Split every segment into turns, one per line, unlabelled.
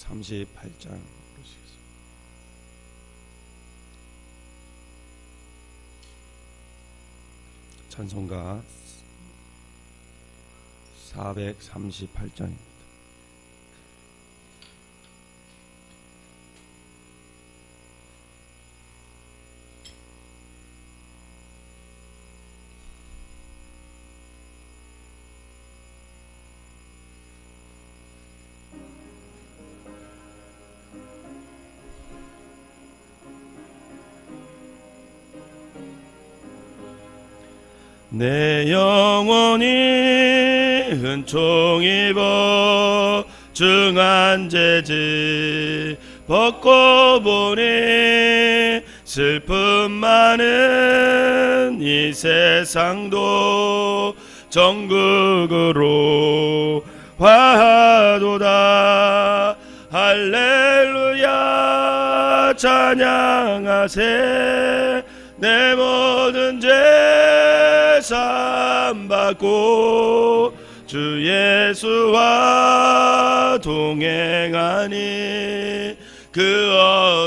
438장 찬송가 438장입니다. 내 영혼이 은총 입어 중한 재질 벗고 보니 슬픔 많은 이 세상도 정극으로 화하도다. 할렐루야 찬양하세. 내 모든 죄 사함받고 주 예수와 동행하니 그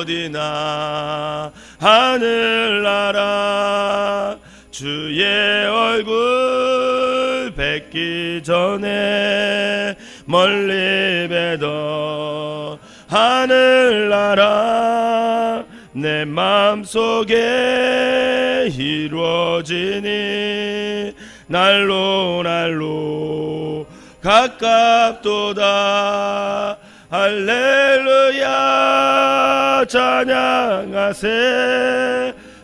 어디나 하늘나라 주의 얼굴 뵙기 전에 멀리 뵈던 하늘나라 내 마음속에 이루어지니 날로 날로 가깝도다. 할렐루야 찬양하세.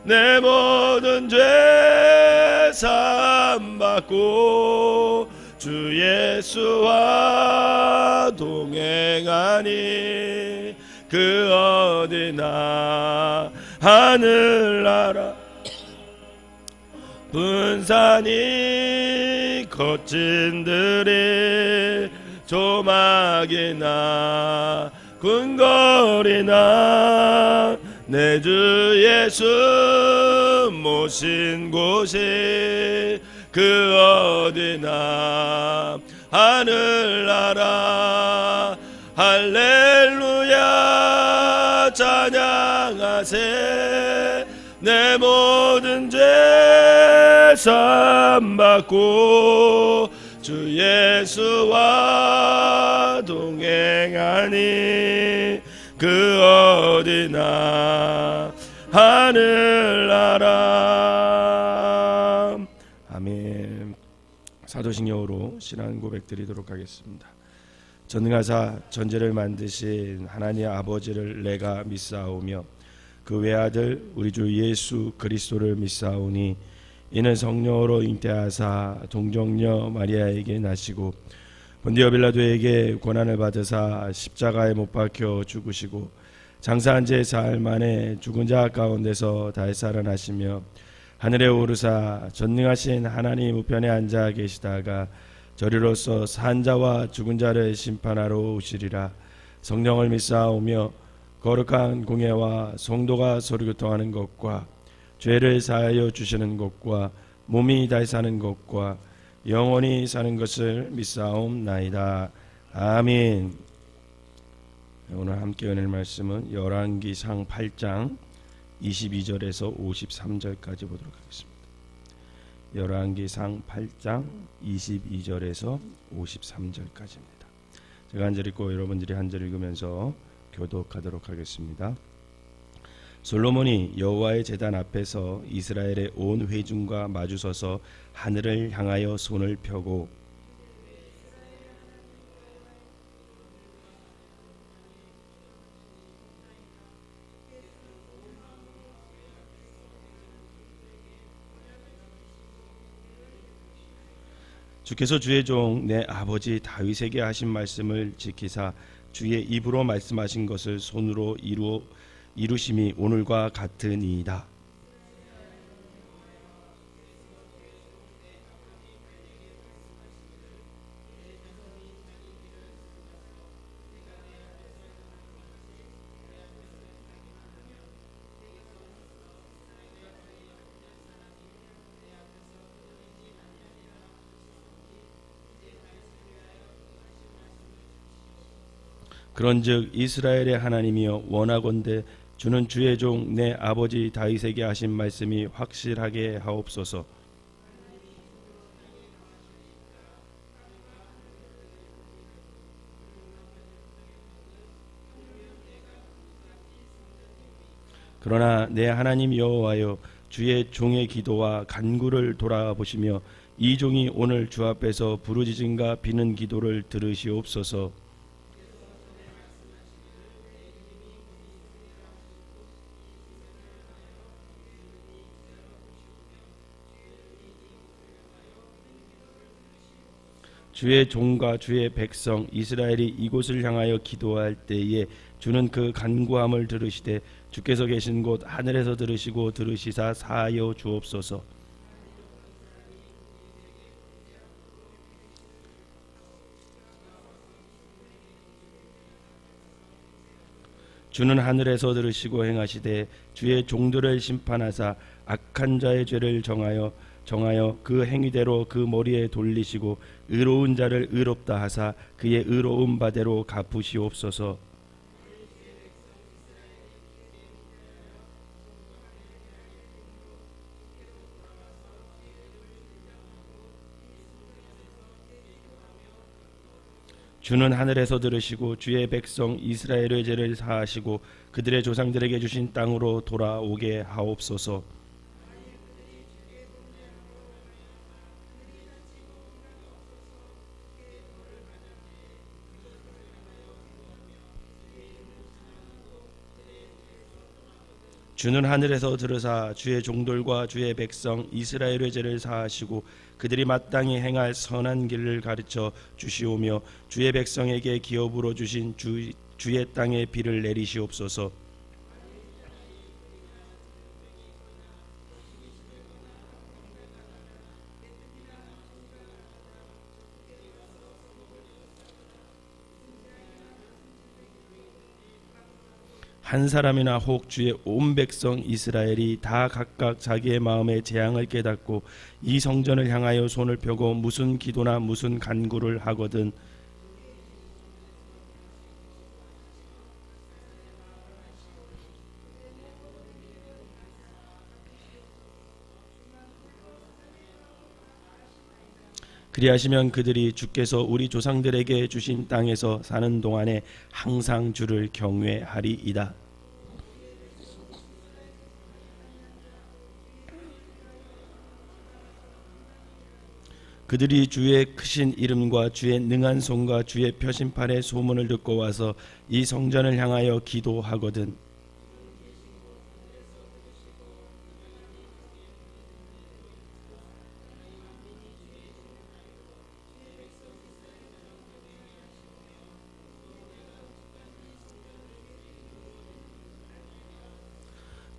내 모든 죄 사함받고 주 예수와 동행하니 그 어디나 하늘나라 분산이 거친들이 조막이나 궁궐이나 내 주 예수 모신 곳이 그 어디나 하늘나라 할렐루야 찬양하세. 내 모든 죄 사함받고 주 예수와 동행하니 그 어디나 하늘나라. 아멘. 사도신경으로 신앙 고백 드리도록 하겠습니다. 전능하사 전제를 만드신 하나님 아버지를 내가 믿사오며 그 외아들 우리 주 예수 그리스도를 믿사오니 이는 성령으로 잉태하사 동정녀 마리아에게 나시고 본디오 빌라도에게 고난을 받으사 십자가에 못 박혀 죽으시고 장사한 지 사흘 만에 죽은 자 가운데서 다시 살아나시며 하늘에 오르사 전능하신 하나님 우편에 앉아 계시다가 저리로서 산 자와 죽은 자를 심판하러 오시리라. 성령을 믿사오며 거룩한 공예와 성도가 서로교통하는 것과 죄를 사하여 주시는 것과 몸이 다시 사는 것과 영원히 사는 것을 믿사옵나이다. 아멘. 오늘 함께 은혜의 말씀은 열왕기상 8장 22절에서 53절까지 보도록 하겠습니다. 열왕기상 8장 22절에서 53절까지입니다. 제가 한 절 읽고 여러분들이 한 절 읽으면서 교독하도록 하겠습니다. 솔로몬이 여호와의 제단 앞에서 이스라엘의 온 회중과 마주서서 하늘을 향하여 손을 펴고 주께서 주의 종 내 아버지 다윗에게 하신 말씀을 지키사 주의 입으로 말씀하신 것을 손으로 이루심이 오늘과 같으니이다. 그런즉 이스라엘의 하나님이여 원하건대 주는 주의 종 내 아버지 다윗에게 하신 말씀이 확실하게 하옵소서. 그러나 내 하나님 여호와여 주의 종의 기도와 간구를 돌아보시며 이 종이 오늘 주 앞에서 부르짖음과 비는 기도를 들으시옵소서. 주의 종과 주의 백성 이스라엘이 이곳을 향하여 기도할 때에 주는 그 간구함을 들으시되 주께서 계신 곳 하늘에서 들으시고 들으시사 사하여 주옵소서. 주는 하늘에서 들으시고 행하시되 주의 종들을 심판하사 악한 자의 죄를 정하여 그 행위대로 그 머리에 돌리시고 의로운 자를 의롭다 하사 그의 의로운 바대로 갚으시옵소서. 주는 하늘에서 들으시고 주의 백성 이스라엘의 죄를 사하시고 그들의 조상들에게 주신 땅으로 돌아오게 하옵소서. 주는 하늘에서 들으사 주의 종들과 주의 백성 이스라엘의 죄를 사하시고 그들이 마땅히 행할 선한 길을 가르쳐 주시오며 주의 백성에게 기업으로 주신 주의 땅에 비를 내리시옵소서. 한 사람이나 혹 주의 온 백성 이스라엘이 다 각각 자기의 마음의 재앙을 깨닫고 이 성전을 향하여 손을 펴고 무슨 기도나 무슨 간구를 하거든 그리하시면 그들이 주께서 우리 조상들에게 주신 땅에서 사는 동안에 항상 주를 경외하리이다. 그들이 주의 크신 이름과 주의 능한 손과 주의 표심판의 소문을 듣고 와서 이 성전을 향하여 기도하거든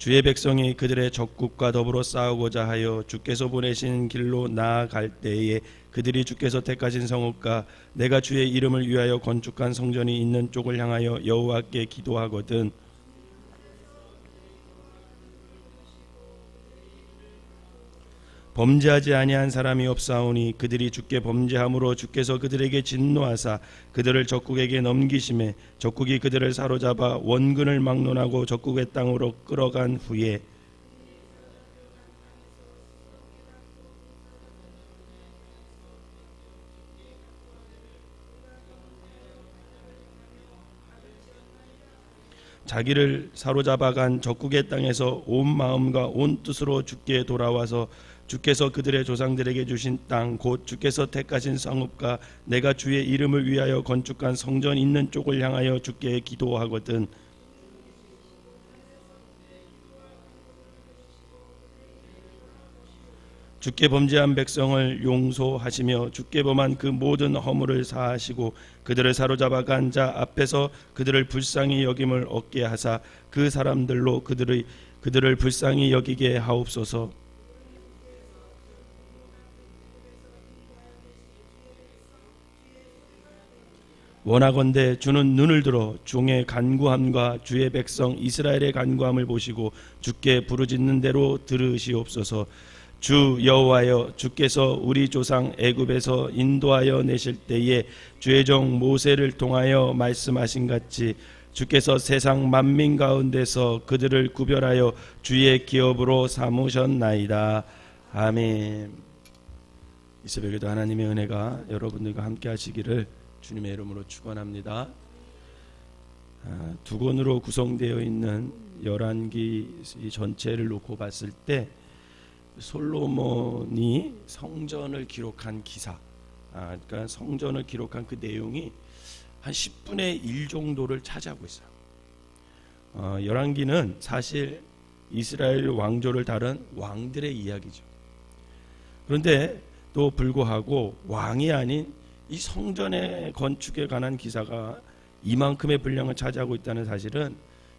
주의 백성이 그들의 적국과 더불어 싸우고자 하여 주께서 보내신 길로 나아갈 때에 그들이 주께서 택하신 성읍과 내가 주의 이름을 위하여 건축한 성전이 있는 쪽을 향하여 여호와께 기도하거든 범죄하지 아니한 사람이 없사오니 그들이 주께 범죄함으로 주께서 그들에게 진노하사 그들을 적국에게 넘기심에 적국이 그들을 사로잡아 원근을 막론하고 적국의 땅으로 끌어간 후에 자기를 사로잡아간 적국의 땅에서 온 마음과 온 뜻으로 주께 돌아와서 주께서 그들의 조상들에게 주신 땅 곧 주께서 택하신 성읍과 내가 주의 이름을 위하여 건축한 성전 있는 쪽을 향하여 주께 기도하거든 주께 범죄한 백성을 용서하시며 주께 범한 그 모든 허물을 사하시고 그들을 사로잡아간 자 앞에서 그들을 불쌍히 여김을 얻게 하사 그 사람들로 그들을 불쌍히 여기게 하옵소서. 원하건대 주는 눈을 들어 종의 간구함과 주의 백성 이스라엘의 간구함을 보시고 주께 부르짖는 대로 들으시옵소서. 주 여호와여, 주께서 우리 조상 애굽에서 인도하여 내실 때에 주의 종 모세를 통하여 말씀하신 같이 주께서 세상 만민 가운데서 그들을 구별하여 주의 기업으로 삼으셨나이다. 아멘. 이 새벽에도 하나님의 은혜가 여러분들과 함께 하시기를 주님의 이름으로 축원합니다. 두 권으로 구성되어 있는 열왕기 전체를 놓고 봤을 때 솔로몬이 성전을 기록한 기사, 그러니까 성전을 기록한 그 내용이 한 10분의 1 정도를 차지하고 있어요. 열왕기는 사실 이스라엘 왕조를 다룬 왕들의 이야기죠. 그런데 또 불구하고 왕이 아닌 이 성전의 건축에 관한 기사가 이만큼의 분량을 차지하고 있다는 사실은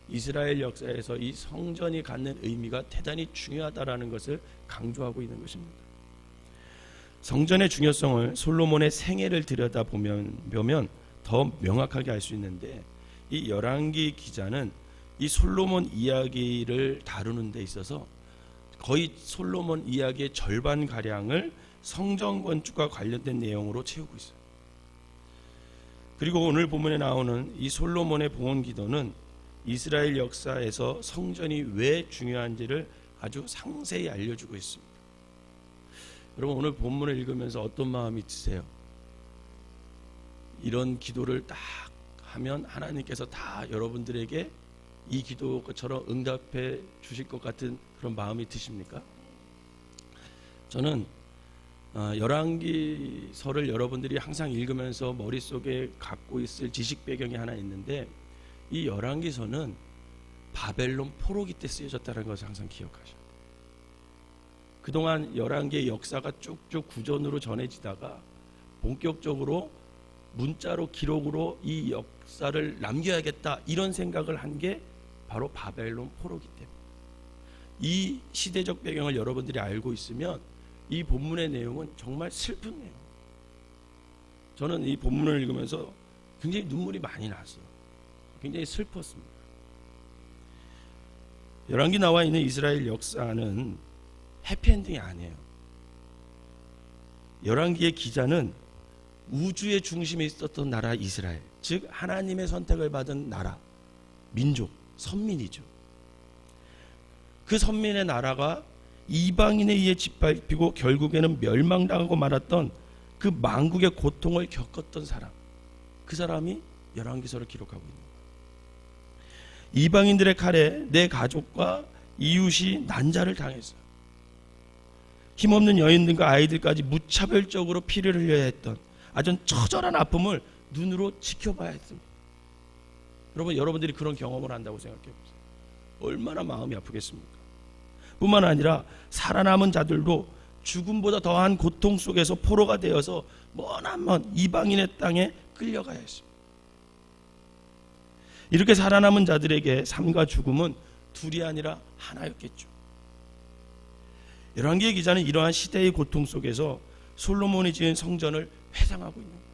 이스라엘 역사에서 이 성전이 갖는 의미가 대단히 중요하다라는 것을 강조하고 있는 것입니다. 성전의 중요성을 솔로몬의 생애를 들여다보면 더 명확하게 알 수 있는데, 이 열왕기 기자는 이 솔로몬 이야기를 다루는 데 있어서 거의 솔로몬 이야기의 절반가량을 성전 건축과 관련된 내용으로 채우고 있어요. 그리고 오늘 본문에 나오는 이 솔로몬의 봉헌 기도는 이스라엘 역사에서 성전이 왜 중요한지를 아주 상세히 알려주고 있습니다. 여러분, 오늘 본문을 읽으면서 어떤 마음이 드세요? 이런 기도를 딱 하면 하나님께서 다 여러분들에게 이 기도처럼 응답해 주실 것 같은 그런 마음이 드십니까? 저는 열왕기서를 여러분들이 항상 읽으면서 머릿속에 갖고 있을 지식 배경이 하나 있는데, 이 열왕기서는 바벨론 포로기 때 쓰여졌다는 것을 항상 기억하셔야 돼요. 그동안 열왕기의 역사가 쭉쭉 구전으로 전해지다가 본격적으로 문자로 기록으로 이 역사를 남겨야겠다, 이런 생각을 한 게 바로 바벨론 포로기 때문에. 이 시대적 배경을 여러분들이 알고 있으면 이 본문의 내용은 정말 슬픈 내용. 저는 이 본문을 읽으면서 굉장히 눈물이 많이 났어요. 굉장히 슬펐습니다. 열왕기 나와 있는 이스라엘 역사는 해피엔딩이 아니에요. 열왕기의 기자는 우주의 중심에 있었던 나라 이스라엘, 즉 하나님의 선택을 받은 나라, 민족, 선민이죠. 그 선민의 나라가 이방인에 의해 짓밟히고 결국에는 멸망당하고 말았던 그 만국의 고통을 겪었던 사람, 그 사람이 열왕기서를 기록하고 있는 거예요. 이방인들의 칼에 내 가족과 이웃이 난자를 당했어요. 힘없는 여인들과 아이들까지 무차별적으로 피를 흘려야 했던 아주 처절한 아픔을 눈으로 지켜봐야 했습니다. 여러분들이 그런 경험을 한다고 생각해 보세요. 얼마나 마음이 아프겠습니까? 뿐만 아니라 살아남은 자들도 죽음보다 더한 고통 속에서 포로가 되어서 머나먼 이방인의 땅에 끌려가야 했습니다. 이렇게 살아남은 자들에게 삶과 죽음은 둘이 아니라 하나였겠죠. 열왕기의 기자는 이러한 시대의 고통 속에서 솔로몬이 지은 성전을 회상하고 있는 거예요.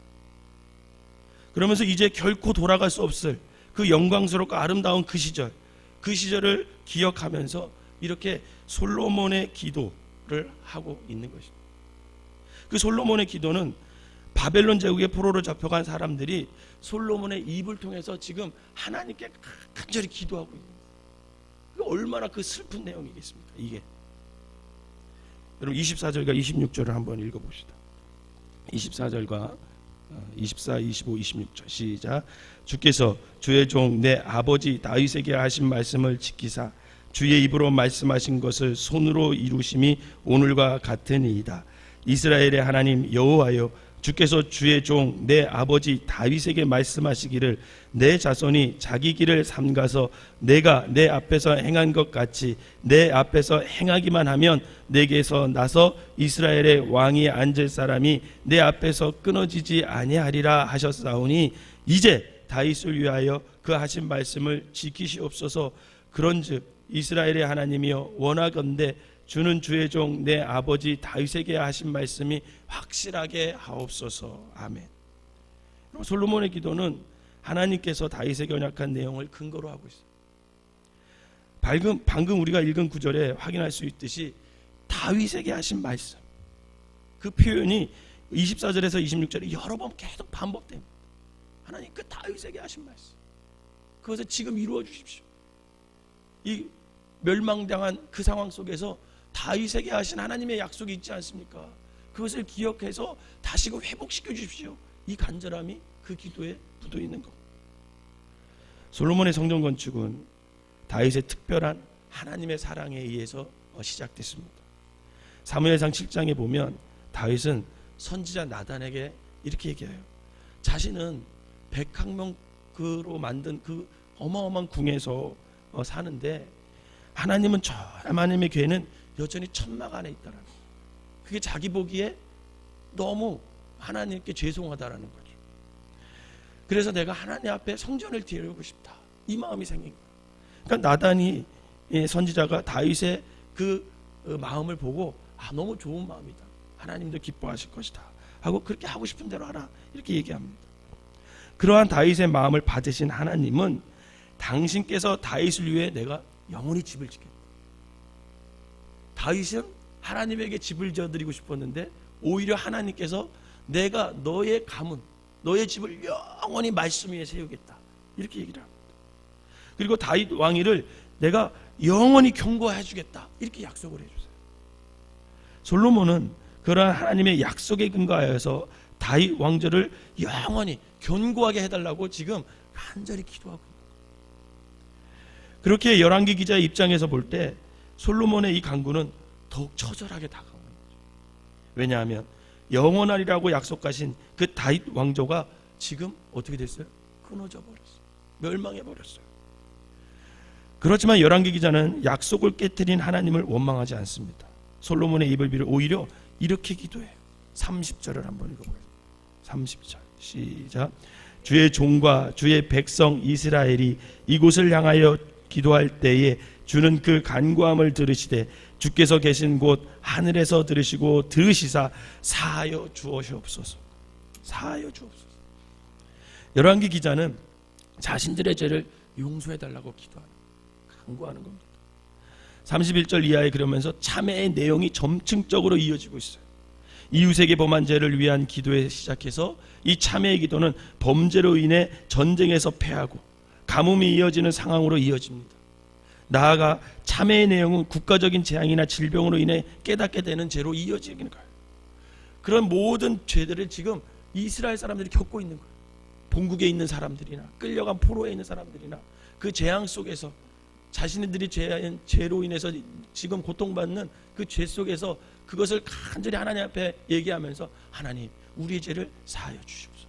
그러면서 이제 결코 돌아갈 수 없을 그 영광스럽고 아름다운 그 시절을 기억하면서 이렇게 솔로몬의 기도를 하고 있는 것입니다. 그 솔로몬의 기도는 바벨론 제국의 포로로 잡혀간 사람들이 솔로몬의 입을 통해서 지금 하나님께 간절히 기도하고 있는 거예요. 얼마나 그 슬픈 내용이겠습니까? 이게 여러분 24절과 26절을 한번 읽어봅시다. 24절과 24, 25, 26절 시작. 주께서 주의 종 내 아버지 다윗에게 하신 말씀을 지키사 주의 입으로 말씀하신 것을 손으로 이루심이 오늘과 같으니이다. 이스라엘의 하나님 여호와여, 주께서 주의 종 내 아버지 다윗에게 말씀하시기를 내 자손이 자기 길을 삼가서 내가 내 앞에서 행한 것 같이 내 앞에서 행하기만 하면 내게서 나서 이스라엘의 왕이 앉을 사람이 내 앞에서 끊어지지 아니하리라 하셨사오니 이제 다윗을 위하여 그 하신 말씀을 지키시옵소서. 그런즉 이스라엘의 하나님이여, 원하건대 주는 주의 종 내 아버지 다윗에게 하신 말씀이 확실하게 하옵소서. 아멘. 솔로몬의 기도는 하나님께서 다윗에게 언약한 내용을 근거로 하고 있어요. 방금 우리가 읽은 구절에 확인할 수 있듯이 다윗에게 하신 말씀, 그 표현이 24절에서 26절에 여러 번 계속 반복됩니다. 하나님 그 다윗에게 하신 말씀, 그것을 지금 이루어 주십시오. 이 멸망당한 그 상황 속에서 다윗에게 하신 하나님의 약속이 있지 않습니까? 그것을 기억해서 다시금 회복시켜 주십시오. 이 간절함이 그 기도에 묻어 있는 것. 솔로몬의 성전 건축은 다윗의 특별한 하나님의 사랑에 의해서 시작됐습니다. 사무엘상 7장에 보면 다윗은 선지자 나단에게 이렇게 얘기해요. 자신은 백항명으로 만든 그 어마어마한 궁에서 사는데 하나님은 저 하나님의 궤는 여전히 천막 안에 있다라는 거예요. 그게 자기 보기에 너무 하나님께 죄송하다라는 거죠. 그래서 내가 하나님 앞에 성전을 드리고 싶다, 이 마음이 생긴 거예요. 그러니까 나단이, 선지자가 다윗의 그 마음을 보고 너무 좋은 마음이다, 하나님도 기뻐하실 것이다 하고 그렇게 하고 싶은 대로 하라, 이렇게 얘기합니다. 그러한 다윗의 마음을 받으신 하나님은 당신께서 다윗을 위해 내가 영원히 집을 짓겠다. 다윗은 하나님에게 집을 지어드리고 싶었는데 오히려 하나님께서 내가 너의 가문, 너의 집을 영원히 말씀 위에 세우겠다, 이렇게 얘기를 합니다. 그리고 다윗 왕위를 내가 영원히 견고해 주겠다, 이렇게 약속을 해주세요. 솔로몬은 그러한 하나님의 약속에 근거하여서 다윗 왕조를 영원히 견고하게 해달라고 지금 간절히 기도하고 있는 거예요. 그렇게 열왕기 기자의 입장에서 볼 때 솔로몬의 이 간구는 더욱 처절하게 다가오는 거죠. 왜냐하면 영원하리라고 약속하신 그 다윗 왕조가 지금 어떻게 됐어요? 끊어져 버렸어요. 멸망해 버렸어요. 그렇지만 열왕기 기자는 약속을 깨뜨린 하나님을 원망하지 않습니다. 솔로몬의 입을 빌어 오히려 이렇게 기도해요. 30절을 한번 읽어보겠습니다. 30절 시작. 주의 종과 주의 백성 이스라엘이 이곳을 향하여 기도할 때에 주는 그 간구함을 들으시되 주께서 계신 곳 하늘에서 들으시고 들으시사 사하여 주옵소서. 사하여 주옵소서. 열왕기 기자는 자신들의 죄를 용서해 달라고 기도하는, 간구하는 겁니다. 31절 이하에 그러면서 참회의 내용이 점층적으로 이어지고 있어요. 이웃에게 범한 죄를 위한 기도에 시작해서 이 참회의 기도는 범죄로 인해 전쟁에서 패하고 가뭄이 이어지는 상황으로 이어집니다. 나아가 참회의 내용은 국가적인 재앙이나 질병으로 인해 깨닫게 되는 죄로 이어지는 거예요. 그런 모든 죄들을 지금 이스라엘 사람들이 겪고 있는 거예요. 본국에 있는 사람들이나 끌려간 포로에 있는 사람들이나 그 재앙 속에서 자신들이 죄로 인해서 지금 고통받는 그 죄 속에서 그것을 간절히 하나님 앞에 얘기하면서 하나님 우리의 죄를 사하여 주시옵소서.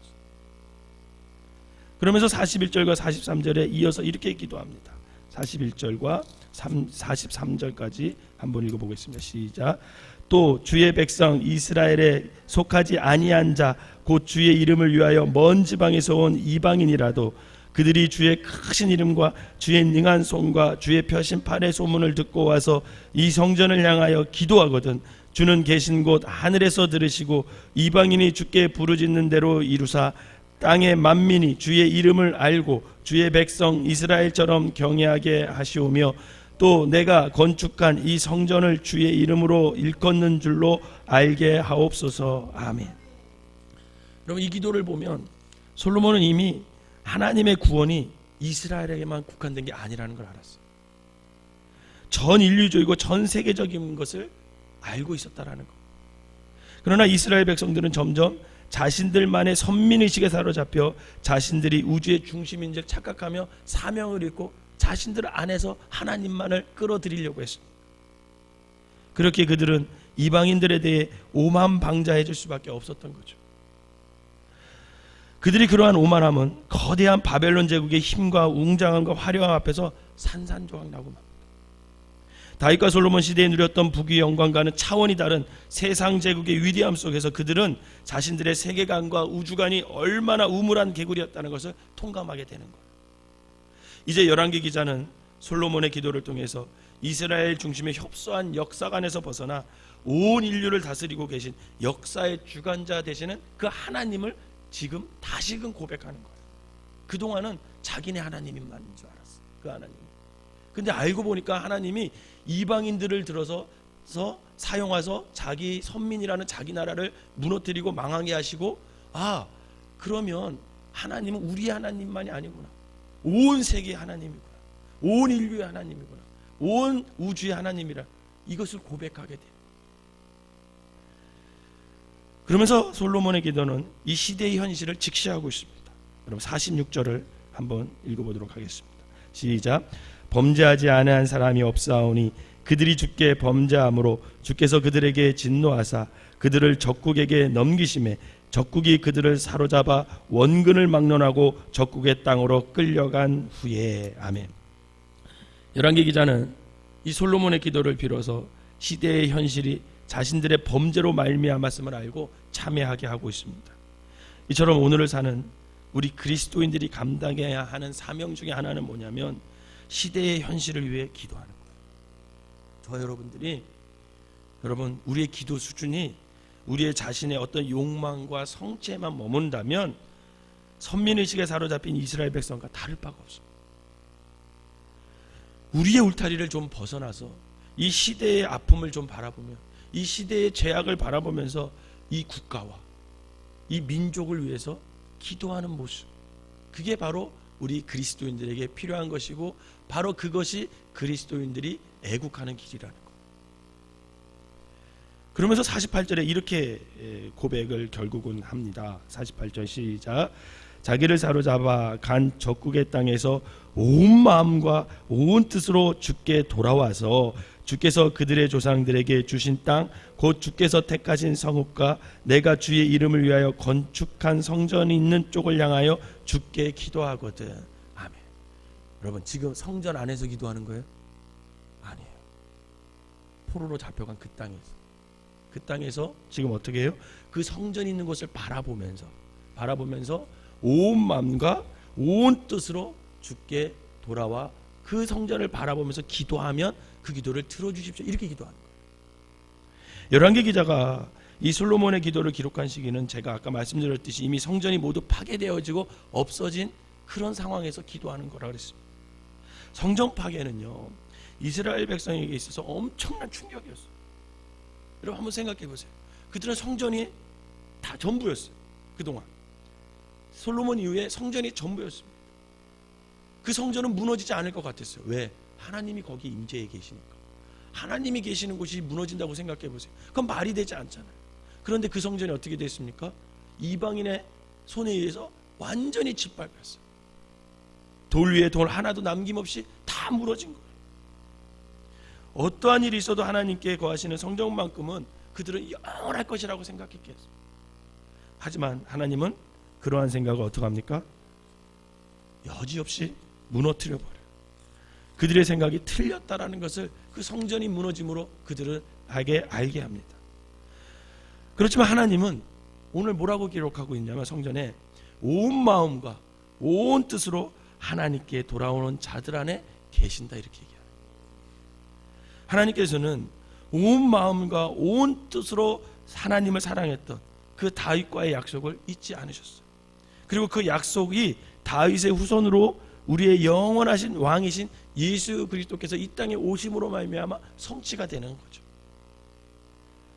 그러면서 41절과 43절에 이어서 이렇게 기도합니다. 41절과 43절까지 한번 읽어보겠습니다. 시작. 또 주의 백성 이스라엘에 속하지 아니한 자 곧 주의 이름을 위하여 먼 지방에서 온 이방인이라도 그들이 주의 크신 이름과 주의 능한 손과 주의 펴신 팔의 소문을 듣고 와서 이 성전을 향하여 기도하거든 주는 계신 곳 하늘에서 들으시고 이방인이 주께 부르짖는 대로 이루사 땅의 만민이 주의 이름을 알고 주의 백성 이스라엘처럼 경외하게 하시오며 또 내가 건축한 이 성전을 주의 이름으로 일컫는 줄로 알게 하옵소서. 아멘. 여러분, 이 기도를 보면 솔로몬은 이미 하나님의 구원이 이스라엘에게만 국한된 게 아니라는 걸 알았어요. 전 인류적이고 전 세계적인 것을 알고 있었다라는 거. 그러나 이스라엘 백성들은 점점 자신들만의 선민의식에 사로잡혀 자신들이 우주의 중심인 줄 착각하며 사명을 잃고 자신들 안에서 하나님만을 끌어들이려고 했습니다. 그렇게 그들은 이방인들에 대해 오만방자해 줄 수밖에 없었던 거죠. 그들이 그러한 오만함은 거대한 바벨론 제국의 힘과 웅장함과 화려함 앞에서 산산조각 나고 맙니다. 다윗과 솔로몬 시대에 누렸던 부귀 영광과는 차원이 다른 세상 제국의 위대함 속에서 그들은 자신들의 세계관과 우주관이 얼마나 우물한 개구리였다는 것을 통감하게 되는 거예요. 이제 열왕기 기자는 솔로몬의 기도를 통해서 이스라엘 중심의 협소한 역사관에서 벗어나 온 인류를 다스리고 계신 역사의 주관자 되시는 그 하나님을 지금 다시금 고백하는 거예요. 그동안은 자기네 하나님인 줄 알았어요. 그 하나님. 근데 알고 보니까 하나님이 이방인들을 들어서 사용해서 자기 선민이라는 자기 나라를 무너뜨리고 망하게 하시고, 그러면 하나님은 우리 하나님만이 아니구나, 온 세계의 하나님이구나, 온 인류의 하나님이구나, 온 우주의 하나님이라, 이것을 고백하게 돼요. 그러면서 솔로몬의 기도는 이 시대의 현실을 직시하고 있습니다. 여러분 46절을 한번 읽어보도록 하겠습니다. 시작. 범죄하지 아니한 사람이 없사오니 그들이 주께 범죄함으로 주께서 그들에게 진노하사 그들을 적국에게 넘기심에 적국이 그들을 사로잡아 원근을 막론하고 적국의 땅으로 끌려간 후에. 아멘. 열왕기 기자는 이 솔로몬의 기도를 빌어서 시대의 현실이 자신들의 범죄로 말미암았음을 알고 참회하게 하고 있습니다. 이처럼 오늘을 사는 우리 그리스도인들이 감당해야 하는 사명 중에 하나는 뭐냐면 시대의 현실을 위해 기도하는 거예요. 여러분 우리의 기도 수준이 우리의 자신의 어떤 욕망과 성취에만 머문다면 선민의식에 사로잡힌 이스라엘 백성과 다를 바가 없습니다. 우리의 울타리를 좀 벗어나서 이 시대의 아픔을 좀 바라보며 이 시대의 죄악을 바라보면서 이 국가와 이 민족을 위해서 기도하는 모습, 그게 바로 우리 그리스도인들에게 필요한 것이고 바로 그것이 그리스도인들이 애국하는 길이라는 것. 그러면서 48절에 이렇게 고백을 결국은 합니다. 48절 시작. 자기를 사로잡아 간 적국의 땅에서 온 마음과 온 뜻으로 주께 돌아와서 주께서 그들의 조상들에게 주신 땅 곧 주께서 택하신 성읍과 내가 주의 이름을 위하여 건축한 성전이 있는 쪽을 향하여 주께 기도하거든. 아멘. 여러분 지금 성전 안에서 기도하는 거예요? 아니에요. 포로로 잡혀간 그 땅에서 지금 어떻게 해요? 그 성전이 있는 곳을 바라보면서 온 마음과 온 뜻으로 주께 돌아와 그 성전을 바라보면서 기도하면 그 기도를 들어주십시오. 이렇게 기도하는 거예요. 열왕기 기자가 이 솔로몬의 기도를 기록한 시기는 제가 아까 말씀드렸듯이 이미 성전이 모두 파괴되어지고 없어진 그런 상황에서 기도하는 거라 그랬습니다. 성전 파괴는요 이스라엘 백성에게 있어서 엄청난 충격이었어요. 여러분 한번 생각해 보세요. 그들은 성전이 다 전부였어요. 그동안 솔로몬 이후에 성전이 전부였습니다. 그 성전은 무너지지 않을 것 같았어요. 왜? 하나님이 거기 임재해 계시니까. 하나님이 계시는 곳이 무너진다고 생각해 보세요. 그건 말이 되지 않잖아요. 그런데 그 성전이 어떻게 됐습니까? 이방인의 손에 의해서 완전히 짓밟혔어요. 돌 위에 돌 하나도 남김없이 다 무너진 거예요. 어떠한 일이 있어도 하나님께 거하시는 성전만큼은 그들은 영원할 것이라고 생각했겠어요. 하지만 하나님은 그러한 생각을 어떻게 합니까? 여지없이 무너뜨려 버려요. 그들의 생각이 틀렸다라는 것을 그 성전이 무너짐으로 그들은 알게 합니다. 그렇지만 하나님은 오늘 뭐라고 기록하고 있냐면 성전에 온 마음과 온 뜻으로 하나님께 돌아오는 자들 안에 계신다 이렇게 얘기해요. 하나님께서는 온 마음과 온 뜻으로 하나님을 사랑했던 그 다윗과의 약속을 잊지 않으셨어요. 그리고 그 약속이 다윗의 후손으로 우리의 영원하신 왕이신 예수 그리스도께서 이 땅에 오심으로 말미암아 성취가 되는 거죠.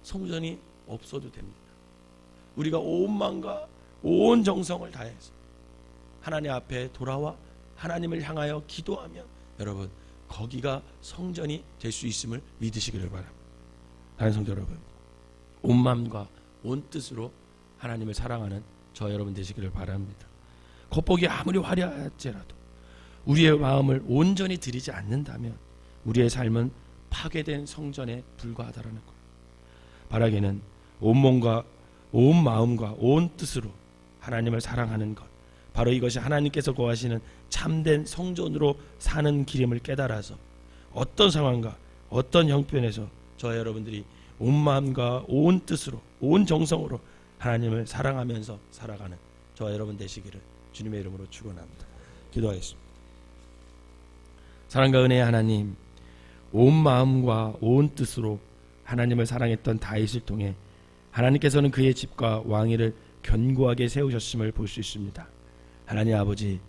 성전이 없어도 됩니다. 우리가 온 마음과 온 정성을 다해서 하나님 앞에 돌아와 하나님을 향하여 기도하면 여러분 거기가 성전이 될 수 있음을 믿으시기를 바랍니다. 다른 성도 여러분, 온 마음과 온 뜻으로 하나님을 사랑하는 저 여러분 되시기를 바랍니다. 겉보기 아무리 화려할지라도 우리의 마음을 온전히 드리지 않는다면 우리의 삶은 파괴된 성전에 불과하다라는 거예요. 바라기는 온 몸과 온 마음과 온 뜻으로 하나님을 사랑하는 것, 바로 이것이 하나님께서 거하시는 참된 성전으로 사는 길임을 깨달아서 어떤 상황과 어떤 형편에서 저 여러분들이 온 마음과 온 뜻으로 온 정성으로 하나님을 사랑하면서 살아가는 저 여러분 되시기를 주님의 이름으로 축원합니다. 기도하겠습니다. 사랑과 은혜의 하나님, 온 마음과 온 뜻으로 하나님을 사랑했던 다윗을 통해 하나님께서는 그의 집과 왕위를 견고하게 세우셨음을 볼 수 있습니다. 하나님 아버지,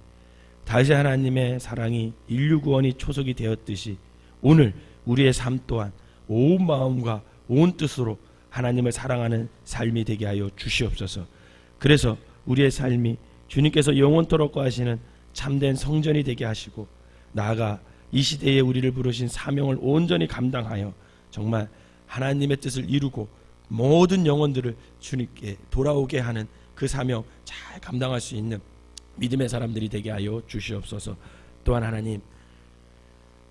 다윗의 하나님의 사랑이 인류 구원이 초석이 되었듯이 오늘 우리의 삶 또한 온 마음과 온 뜻으로 하나님을 사랑하는 삶이 되게 하여 주시옵소서. 그래서 우리의 삶이 주님께서 영원토록 거하시는 참된 성전이 되게 하시고, 나아가 이 시대에 우리를 부르신 사명을 온전히 감당하여 정말 하나님의 뜻을 이루고 모든 영혼들을 주님께 돌아오게 하는 그 사명 잘 감당할 수 있는 믿음의 사람들이 되게 하여 주시옵소서. 또한 하나님,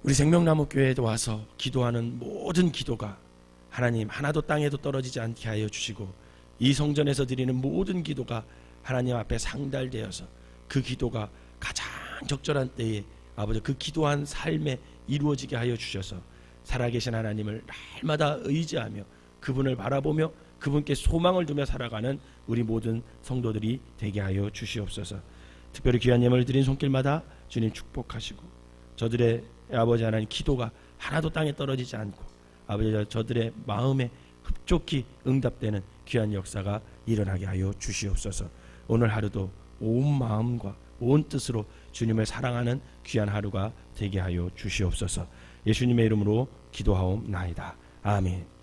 우리 생명나무교회에 와서 기도하는 모든 기도가 하나님 하나도 땅에도 떨어지지 않게 하여 주시고, 이 성전에서 드리는 모든 기도가 하나님 앞에 상달되어서 그 기도가 가장 적절한 때에 아버지 그 기도한 삶에 이루어지게 하여 주셔서 살아계신 하나님을 날마다 의지하며 그분을 바라보며 그분께 소망을 두며 살아가는 우리 모든 성도들이 되게 하여 주시옵소서. 특별히 귀한 예물을 드린 손길마다 주님 축복하시고, 저들의 아버지 하나님 기도가 하나도 땅에 떨어지지 않고 아버지 저들의 마음에 흡족히 응답되는 귀한 역사가 일어나게 하여 주시옵소서. 오늘 하루도 온 마음과 온 뜻으로 주님을 사랑하는 귀한 하루가 되게 하여 주시옵소서. 예수님의 이름으로 기도하옵나이다. 아멘.